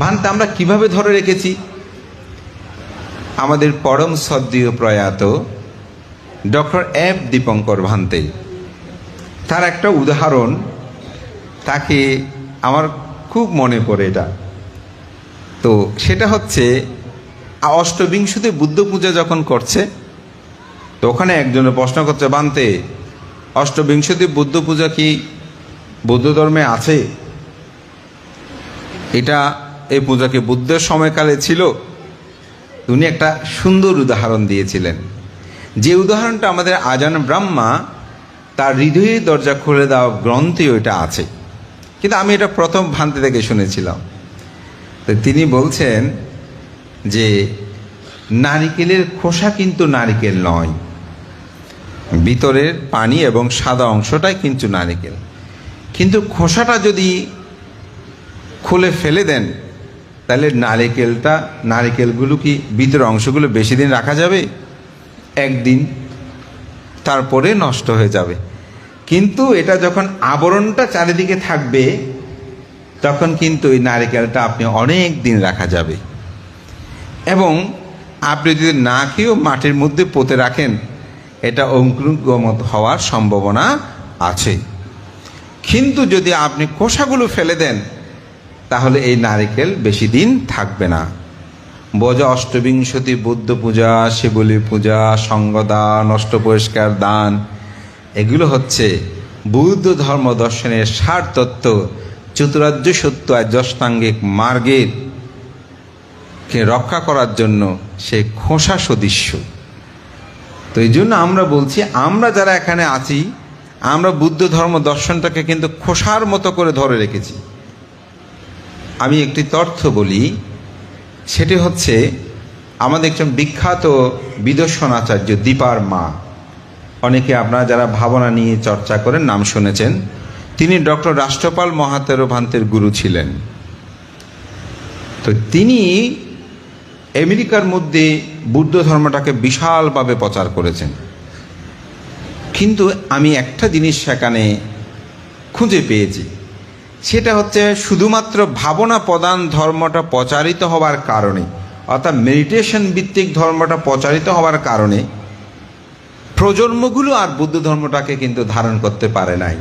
ভান্তে আমরা কিভাবে ধরে রেখেছি? আমাদের পরম শ্রদ্ধেয় প্রয়াত ডক্টর এফ দীপঙ্কর ভান্তে, তার একটা উদাহরণ তাকে আমার খুব মনে পড়ে এটা। তো সেটা হচ্ছে অষ্টবিংশতি বুদ্ধ পূজা যখন করছে, তো ওখানে একজনে প্রশ্ন করছে, ভান্তে অষ্টবিংশতি বুদ্ধ পূজা কি বৌদ্ধ ধর্মে আছে? এই পূজা কি বুদ্ধের সময়কালে ছিল? উনি একটা সুন্দর উদাহরণ দিয়েছিলেন, যে উদাহরণটা আমাদের আজান ব্রাহ্মা তার হৃদয়ের দরজা খুলে দেওয়া গ্রন্থে ওইটা আছে, কিন্তু আমি এটা প্রথম ভান্তে থেকে শুনেছিলাম। তো তিনি বলছেন যে নারিকেলের খোসা কিন্তু নারিকেল নয়, ভিতরের পানি এবং সাদা অংশটাই কিন্তু নারিকেল। কিন্তু খোসাটা যদি খুলে ফেলে দেন, তাহলে নারিকেলগুলো কি ভিতরের অংশগুলো বেশি দিন রাখা যাবে? একদিন, তারপরে নষ্ট হয়ে যাবে। কিন্তু এটা যখন আবরণটা চারিদিকে থাকবে, তখন কিন্তু এই নারিকেলটা আপনি অনেক দিন রাখা যাবে। এবং আপনি যদি না খেয়েও মাটির মধ্যে পুঁতে রাখেন, এটা অঙ্কুরোদ্গত হওয়ার সম্ভাবনা আছে। কিন্তু যদি আপনি খোসাগুলো ফেলে দেন, তাহলে এই নারিকেল বেশি দিন থাকবে না। বোঝা অষ্টবিংশতি বুদ্ধ পূজা, শিবলী পূজা, সঙ্গদান, অষ্টপরিষ্কার দান, এগুলো হচ্ছে বৌদ্ধ ধর্ম দর্শনের সার তত্ত্ব, চতুরার্য সত্য আর অষ্টাঙ্গিক মার্গের কে রক্ষা করার জন্য সে খোসা সদৃশ্য। তো এই জন্য আমরা বলছি, আমরা যারা এখানে আছি, আমরা বুদ্ধ ধর্ম দর্শনটাকে কিন্তু খোসার মতো করে ধরে রেখেছি। আমি একটি তথ্য বলি, সেটি হচ্ছে আমাদের একজন বিখ্যাত বিদর্শন আচার্য দীপার মা, অনেকে আপনারা যারা ভাবনা নিয়ে চর্চা করেন নাম শুনেছেন, তিনি ডক্টর রাষ্ট্রপাল মহাতেরো ভান্তের গুরু ছিলেন। তো তিনি আমেরিকার মধ্যে বুদ্ধ ধর্মটাকে বিশালভাবে প্রচার করেছেন। কিন্তু আমি একটা জিনিস সেখানে খুঁজে পেয়েছি, সেটা হচ্ছে শুধুমাত্র ভাবনা প্রধান ধর্মটা প্রচারিত হওয়ার কারণে, অর্থাৎ মেডিটেশন ভিত্তিক ধর্মটা প্রচারিত হওয়ার কারণে প্রজন্মগুলো আর বুদ্ধ ধর্মটাকে কিন্তু ধারণ করতে পারে নাই।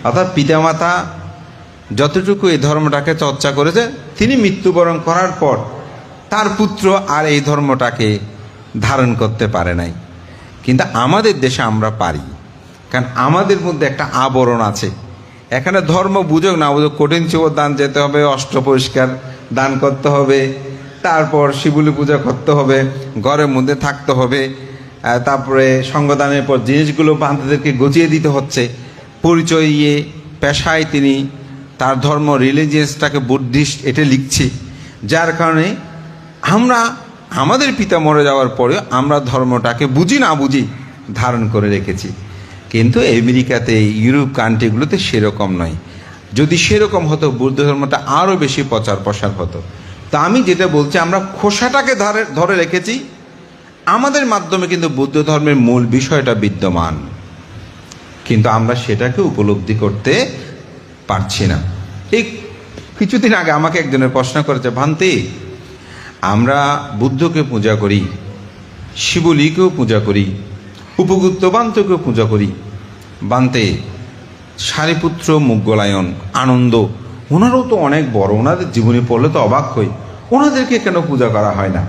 অর্থাৎ পিতামাতা যতটুকু এই ধর্মটাকে চর্চা করেছে, তিনি মৃত্যুবরণ করার পর তার পুত্র আর এই ধর্মটাকে ধারণ করতে পারে নাই। কিন্তু আমাদের দেশে আমরা পারি, কারণ আমাদের মধ্যে একটা আবরণ আছে। এখানে ধর্ম বুঝুক না বুঝুক, কঠিন শিব দান যেতে হবে, অষ্টপরিষ্কার দান করতে হবে, তারপর শিবলী পূজা করতে হবে, ঘরের মধ্যে থাকতে হবে, তারপরে সঙ্গদানের পর জিনিসগুলো বান্ধবদেরকে গুছিয়ে দিতে হচ্ছে। পরিচয় ইয়ে পেশায় তিনি তার ধর্ম রিলিজিয়াসটাকে বুদ্ধিস্ট এটা লিখছে, যার কারণে আমরা আমাদের পিতা মরে যাওয়ার পরেও আমরা ধর্মটাকে বুঝি না বুঝি ধারণ করে রেখেছি। কিন্তু আমেরিকাতে, ইউরোপ কান্ট্রিগুলোতে সেরকম নয়। যদি সেরকম হতো, বুদ্ধ ধর্মটা আরও বেশি প্রচার প্রসার হতো। তা আমি যেটা বলছি, আমরা খোসাটাকে ধরে রেখেছি, আমাদের মাধ্যমে কিন্তু বুদ্ধ ধর্মের মূল বিষয়টা বিদ্যমান, কিন্তু আমরা সেটাকে উপলব্ধি করতে পারছি না। এই কিছুদিন আগে আমাকে একজনের প্রশ্ন করেছে, ভান্তে আমরা বুদ্ধকে পূজা করি, শিবলীকেও পূজা করি, উপগুপ্ত বান্তকেও পূজা করি, বান্তে সারিপুত্র মুগলায়ন আনন্দ, ওনারাও তো অনেক বড়, ওনাদের জীবনী পড়লে তো অবাক হই, ওনাদেরকে কেন পূজা করা হয় না?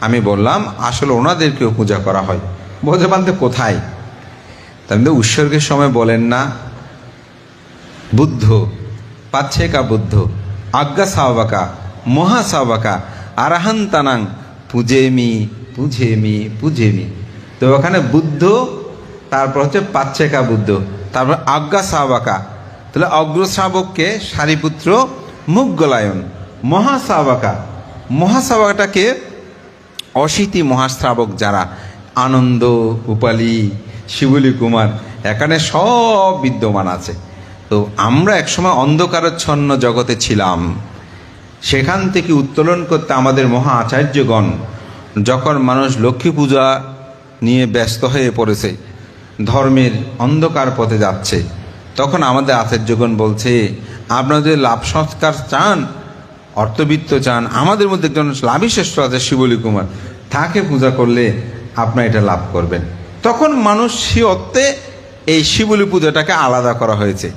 আমি বললাম, আসলে ওনাদেরকেও পূজা করা হয়। বলতে বান্তে কোথায়? তাই উৎসর্গের সময় বলেন না, বুদ্ধ পাচ্ছেকা বুদ্ধ আজ্ঞা সাবাকা মহাসাবাকা আরাহান্তানাং পূজেমি পূজেমি পূজেমি। তো ওখানে বুদ্ধ, তারপর হচ্ছে পাচ্ছেকা বুদ্ধ, তারপর আজ্ঞা সাবাকা, তাহলে অগ্রশ্রাবককে সারিপুত্র মুগলায়ন, মহাসাবাকাটাকে অশীতি মহাশ্রাবক যারা, আনন্দ, উপালি, শিবলী কুমার, এখানে সব বিদ্যমান আছে। তো আমরা একসময় অন্ধকারচ্ছন্ন জগতে ছিলাম, সেখান থেকে উত্তোলন করতে আমাদের মহা আচার্যগণ, যখন মানুষ লক্ষ্মী পূজা নিয়ে ব্যস্ত হয়ে পড়েছে, ধর্মের অন্ধকার পথে যাচ্ছে, তখন আমাদের আচার্যগণ বলছে, আপনারা যদি লাভ সংস্কার চান, অর্থবিত্ত চান, আমাদের মধ্যে একজন লাভিশ্রেষ্ঠ আছে শিবলী কুমার, তাকে পূজা করলে আপনার এটা লাভ করবেন। তখন মানুষ সে অর্থে এই শিবলী পূজাটাকে আলাদা করা হয়েছে।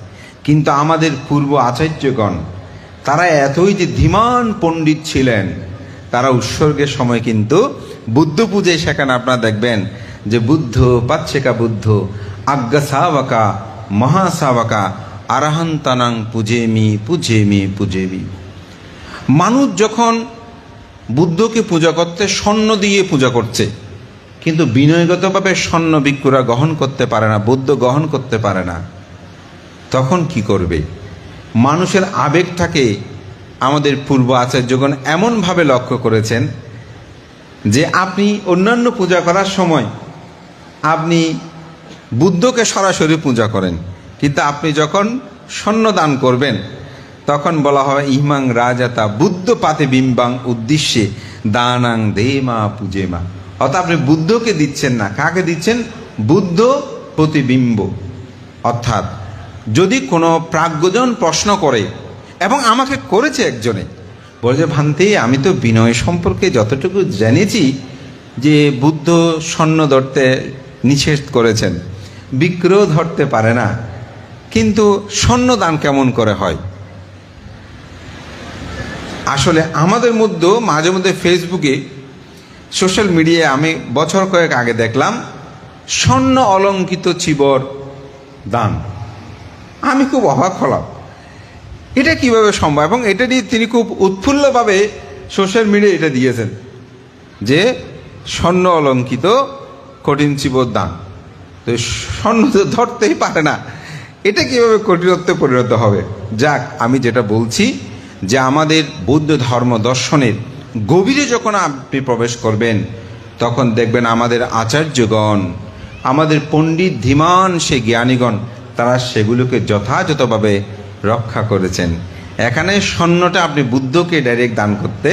কিন্তু আমাদের পূর্ব আচার্যগণ তারা এতই যে ধীমান পণ্ডিত ছিলেন, তারা উৎসর্গের সময় কিন্তু বুদ্ধ পূজায় সেখানে আপনারা দেখবেন যে বুদ্ধ পাচ্ছেকা বুদ্ধ আজ্ঞা সাবাকা মহাসাবাকা আরাহান্তানাং পূজেমি পূজেমি পূজেমি। মানুষ যখন বুদ্ধকে পূজা করতে স্বর্ণ দিয়ে পূজা করছে, কিন্তু বিনয়গতভাবে স্বর্ণ ভিক্ষুরা গ্রহণ করতে পারে না, বুদ্ধ গ্রহণ করতে পারে না, তখন কি করবে? মানুষের আবেগটাকে আমাদের পূর্ব আচার্যগণ এমনভাবে লক্ষ্য করেছেন যে আপনি অন্যান্য পূজা করার সময় আপনি বুদ্ধকে সরাসরি পূজা করেন, কিন্তু আপনি যখন স্বর্ণ দান করবেন তখন বলা হয় ইমাং রাজাতা বুদ্ধ পাতে বিম্বাং উদ্দেশ্যে দানাং দেমা পূজেমা। অর্থাৎ আপনি বুদ্ধকে দিচ্ছেন না, কাকে দিচ্ছেন? বুদ্ধ প্রতিবিম্ব। অর্থাৎ যদি কোনো প্রাজ্ঞজন প্রশ্ন করে, এবং আমাকে করেছে একজনে, বলছে ভান্তি আমি তো বিনয় সম্পর্কে যতটুকু জেনেছি যে বুদ্ধ স্বর্ণ ধরতে নিষেধ করেছেন, বিগ্রহ ধরতে পারে না, কিন্তু স্বর্ণ দান কেমন করে হয়? আসলে আমাদের মধ্যেও মাঝে মধ্যে ফেসবুকে সোশ্যাল মিডিয়ায় আমি বছর কয়েক আগে দেখলাম স্বর্ণ অলঙ্কিত চিবর দান। আমি খুব অবাক হলাম, এটা কিভাবে সম্ভব? এবং এটা নিয়ে তিনি খুব উৎফুল্লভাবে সোশ্যাল মিডিয়ায় এটা দিয়েছেন যে স্বর্ণ অলঙ্কিত কঠিন চিবর দান। তো স্বর্ণ তো ধরতেই পারে না, এটা কিভাবে কঠিনত্বে পরিণত হবে? যাক, আমি যেটা বলছি যে আমাদের বৌদ্ধ ধর্ম দর্শনের গভীরে যখন আপনি প্রবেশ করবেন তখন দেখবেন আমাদের আচার্যগণ, আমাদের পণ্ডিত ধীমান সে জ্ঞানীগণ, তারা সেগুলোকে যথাযথভাবে রক্ষা করেছেন। এখানে স্বর্ণটা আপনি বুদ্ধকে ডাইরেক্ট দান করতে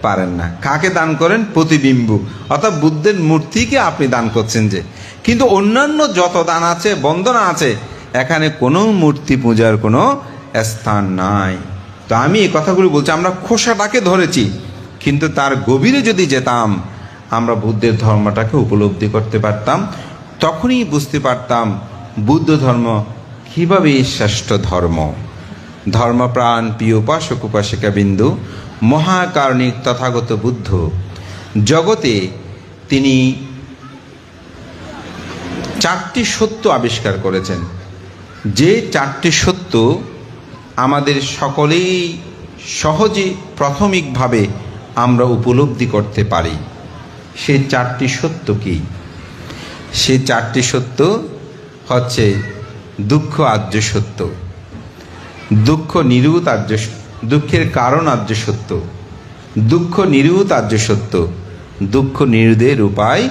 পারেন না। কাকে দান করেন? প্রতিবিম্ব, অর্থাৎ বুদ্ধের মূর্তিকে আপনি দান করছেন যে। কিন্তু অন্যান্য যত দান আছে, বন্দনা আছে, এখানে কোনো মূর্তি পূজার কোনো স্থান নাই। তো আমি এই কথাগুলো বলছি, আমরা খোসাটাকে ধরেছি, কিন্তু তার গভীরে যদি যেতাম আমরা বুদ্ধের ধর্মটাকে উপলব্ধি করতে পারতাম। তখনই বুঝতে পারতাম বুদ্ধ ধর্ম কীভাবে শ্রেষ্ঠ ধর্ম। ধর্মপ্রাণ প্রিয় উপাসক উপাসিকা বিন্দু, মহাকারণিক তথাগত বুদ্ধ জগতে তিনি 4টি সত্য আবিষ্কার করেছেন, যে 4টি সত্য আমাদের সকলেই সহজে প্রাথমিকভাবে আমরা উপলব্ধি করতে পারি। সেই 4টি সত্য কি? সেই 4টি সত্য হচ্ছে দুঃখ আর্য সত্য, দুঃখ নিরূত আর্য, দুঃখের কারণ আর্য সত্য, দুঃখ নিরূত আর্য সত্য, দুঃখ নিরোধের উপায়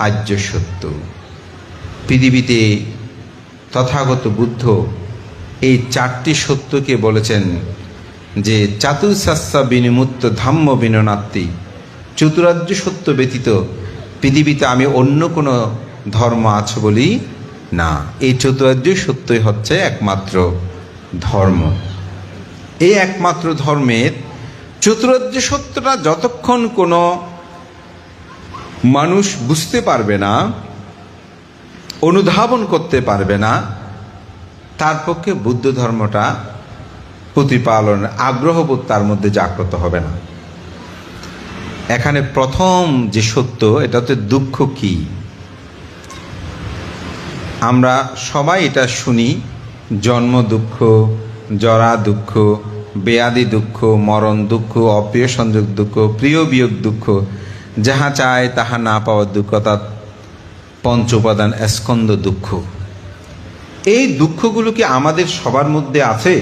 আর্য সত্য। পৃথিবীতে তথাগত বুদ্ধ এই 4টি সত্যকে বলেছেন যে চাতুর্শাস্যা বিনিমুক্ত ধাম্য বিননাত্তি, চতুরার্য সত্য ব্যতীত পৃথিবীতে আমি অন্য কোনো ধর্ম আছে বলি না। এই চতুরার্য সত্যই হচ্ছে একমাত্র ধর্ম। এই একমাত্র ধর্মের চতুরার্য সত্যটা যতক্ষণ কোনো মানুষ বুঝতে পারবে না, অনুধাবন করতে পারবে না, তার পক্ষে বুদ্ধ ধর্মটা প্রতিপালনের আগ্রহবোধ তার মধ্যে জাগ্রত হবে না। এখানে প্রথম যে সত্য, এটা হচ্ছে দুঃখ কি। আমরা সবাই এটা শুনি, জন্ম দুঃখ, জরা দুঃখ, বেয়াদি দুঃখ, মরণ দুঃখ, অপ্রিয় সংযোগ দুঃখ, প্রিয় বিয়োগ দুঃখ, যাহা চায় তাহা না পাওয়ার দুঃখ, অর্থাৎ পঞ্চ উপাদান স্কন্দ দুঃখ। এই দুঃখগুলো কি আমাদের সবার মধ্যে আছে?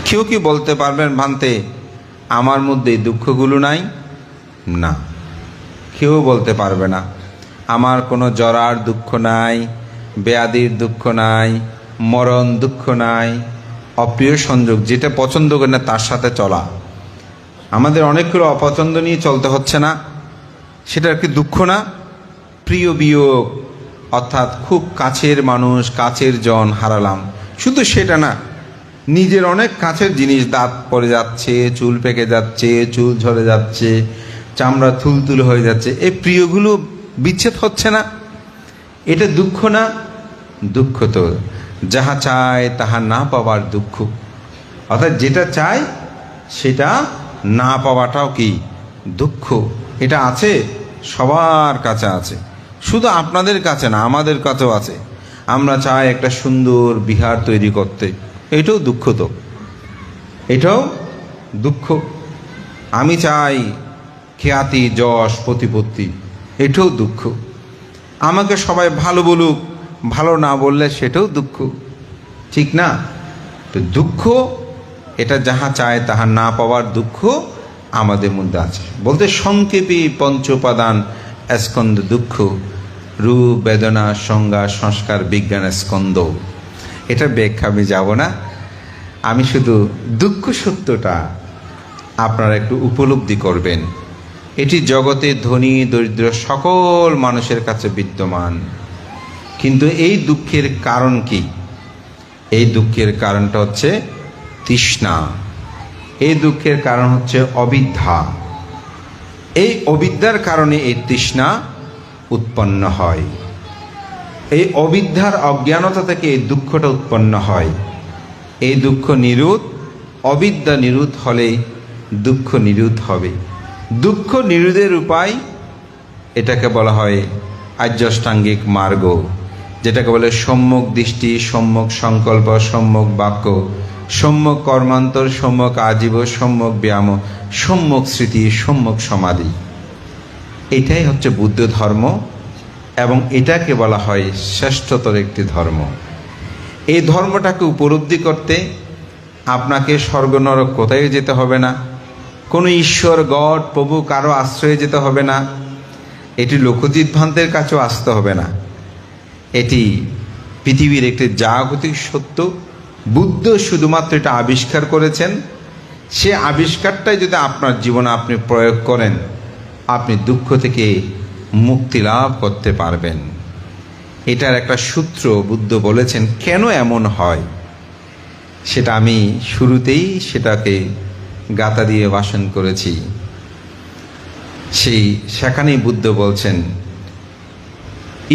কেউ কি বলতে পারবেন ভান্তে আমার মধ্যে এই দুঃখগুলো নাই? না, কেউ বলতে পারবে না। আমার কোনো জরার দুঃখ নাই, বেয়াদির দুঃখ নাই, মরণ দুঃখ নাই, অপ্রিয় সংযোগ, যেটা পছন্দ করে না তার সাথে চলা। আমাদের অনেকগুলো অপছন্দ নিয়ে চলতে হচ্ছে না, সেটা কি দুঃখ না? প্রিয় বিয়োগ, অর্থাৎ খুব কাছের মানুষ, কাছের জন হারালাম, শুধু সেটা না, নিজের অনেক কাছের জিনিস, দাঁত পড়ে যাচ্ছে, চুল পেকে যাচ্ছে, চুল ঝরে যাচ্ছে, চামড়া থুলতুল হয়ে যাচ্ছে, এই প্রিয়গুলো বিচ্ছেদ হচ্ছে না, এটা দুঃখ না? দুঃখ তো। যাহা চায় তাহা না পাওয়ার দুঃখ, অর্থাৎ যেটা চাই সেটা না পাওয়াটাও কি দুঃখ। এটা আছে, সবার কাছে আছে, শুধু আপনাদের কাছে না, আমাদের কাছেও আছে। আমরা চাই একটা সুন্দর বিহার তৈরি করতে, এটাও দুঃখ তো, এটাও দুঃখ। আমি চাই খ্যাতি, যশ, প্রতিপত্তি, এটাও দুঃখ। আমাকে সবাই ভালো বলুক, ভালো না বললে সেটাও দুঃখ, ঠিক না? তো দুঃখ, এটা যাহা চায় তাহা না পাওয়ার দুঃখ আমাদের মধ্যে আছে। বলতে সংক্ষেপে পঞ্চোপাদান স্কন্দ দুঃখ, রূপ, বেদনা, সংজ্ঞা, সংস্কার, বিজ্ঞান স্কন্দ। এটা ব্যাখ্যা আমি যাব না, আমি শুধু দুঃখ সত্যটা আপনারা একটু উপলব্ধি করবেন। এটি জগতে ধনী দরিদ্র সকল মানুষের কাছে বিদ্যমান। কিন্তু এই দুঃখের কারণ কি? এই দুঃখের কারণটা হচ্ছে তৃষ্ণা। এই দুঃখের কারণ হচ্ছে অবিদ্যা। এই অবিদ্যার কারণে এই তৃষ্ণা উৎপন্ন হয়। এই অবিদ্যার অজ্ঞানতা থেকে এই দুঃখটা উৎপন্ন হয়। এই দুঃখ নিরোধ, অবিদ্যা নিরোধ হলে দুঃখ নিরোধ হবে। দুঃখ নিরোধের উপায়, এটাকে বলা হয় আর্যাষ্টাঙ্গিক মার্গ, যেটাকে বলে সম্যক দৃষ্টি, সম্যক সংকল্প, সম্যক বাক্য, সম্যক কর্মান্তর, সম্যক আজীব, সম্যক ব্যায়াম, সম্যক স্মৃতি, সম্যক সমাধি। এটাই হচ্ছে বুদ্ধ ধর্ম এবং এটাকে বলা হয় শ্রেষ্ঠতর একটি ধর্ম। এই ধর্মটাকে উপলব্ধি করতে আপনাকে স্বর্গ নরক কোথায় যেতে হবে না, কোনো ঈশ্বর, গড, প্রভু কারো আশ্রয়ে যেতে হবে না, এটি লোকজিৎ ভ্রান্তের কাছেও আসতে হবে না। এটি পৃথিবীর একটি জাগতিক সত্য। বুদ্ধ শুধুমাত্র এটা আবিষ্কার করেছেন। সে আবিষ্কারটাই যদি আপনার জীবনে আপনি প্রয়োগ করেন, আপনি দুঃখ থেকে মুক্তি লাভ করতে পারবেন। এটার একটা সূত্র বুদ্ধ বলেছেন। কেন এমন হয় সেটা আমি শুরুতেই সেটাকে গাথা দিয়ে ভাষণ করেছি। সেখানেই বুদ্ধ বলছেন,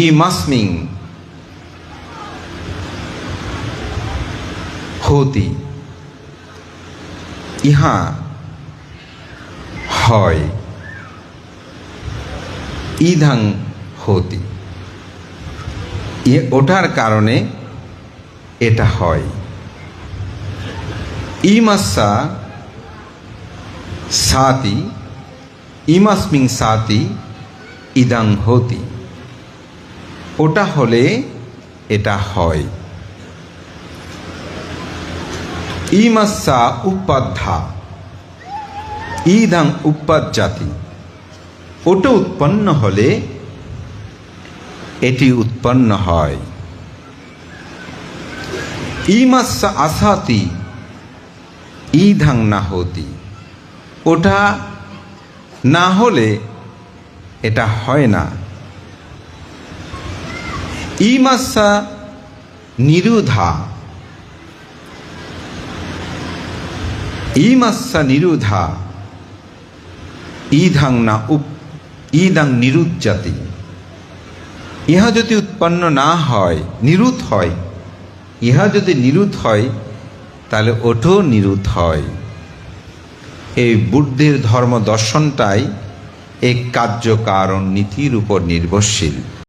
ইমাস্মিং হোতি, ইহা হয়, ইধাং হোতি, ওটার কারণে এটা হয়। ইমাস্সা সাতি, ইমাস্মিং সাতি ইদাং হোতি, ওটা হলে এটা হয়। ইমাস্সা উপাধ্যা ইদাং উপাজ্জাতি, ওটা উৎপন্ন হলে এটি উৎপন্ন হয়। ইমাস্সা আসাতি ইধাং না হতি, ওটা না হলে এটা হয় না। ইমাস্সা নিরুধা, ইমাস্সা নিরুধা ইধাং না ইদাং নিরুজ্জাতি, ইহা যদি উৎপন্ন না হয়, নিরুধ হয়, ইহা যদি নিরুধ হয় তাহলে ওঠো নিরুধ হয়। এই বুদ্ধের ধর্ম দর্শনটাই এক কার্য কারণ নীতির উপর নির্ভরশীল।